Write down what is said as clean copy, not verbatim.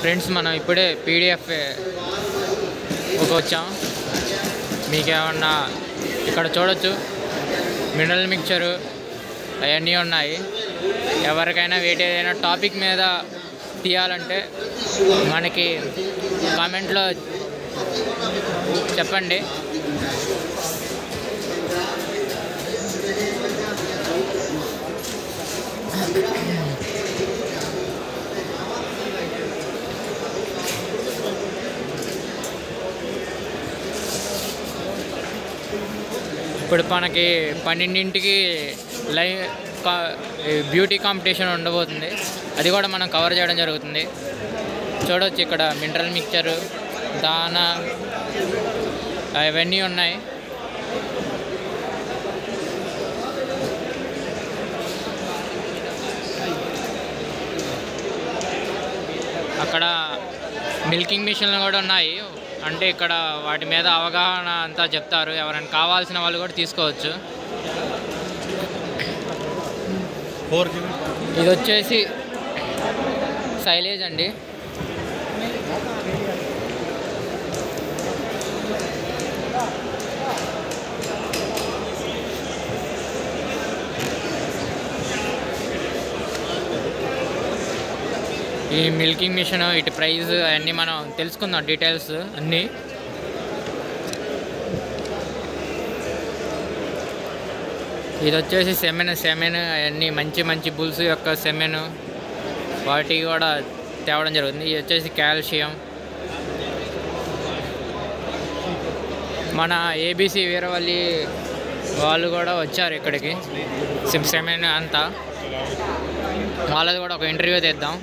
Friends మనం ఇప్పుడే PDF వచ్చాం. మీకేమన్నా ఇక్కడ చూడొచ్చు మినరల్ మిక్చరు అవన్నీ ఉన్నాయి. ఎవరికైనా ఏదైనా టాపిక్ మీద తీయాలంటే మనకి కామెంట్లో చెప్పండి. ఇప్పుడు మనకి 12ంటికి లైవ్ బ్యూటీ కాంపిటీషన్ ఉండబోతుంది. అది కూడా మనం కవర్ చేయడం జరుగుతుంది. చూడవచ్చు ఇక్కడ మినరల్ మిక్చరు, దానా అవన్నీ ఉన్నాయి. అక్కడ మిల్కింగ్ మిషన్లు కూడా ఉన్నాయి. అంటే ఇక్కడ వాటి మీద అవగాహన అంతా చెప్తారు. ఎవరైనా కావాల్సిన వాళ్ళు కూడా తీసుకోవచ్చు. ఇది వచ్చేసి సైలేజ్ అండి. ఈ మిల్కింగ్ మిషన్ ఇటు ప్రైస్ అవన్నీ మనం తెలుసుకుందాం, డీటెయిల్స్ అన్నీ. ఇది వచ్చేసి సెమెన్ అవన్నీ మంచి బుల్స్ యొక్క సెమెన్ వాటికి కూడా తేవడం జరుగుతుంది. ఇది వచ్చేసి కాల్షియం. మన ఏబీసీ వీరవల్లి వాళ్ళు కూడా వచ్చారు ఇక్కడికి, సెమెన్ అంతా. వాళ్ళది కూడా ఒక ఇంటర్వ్యూ తెద్దాం.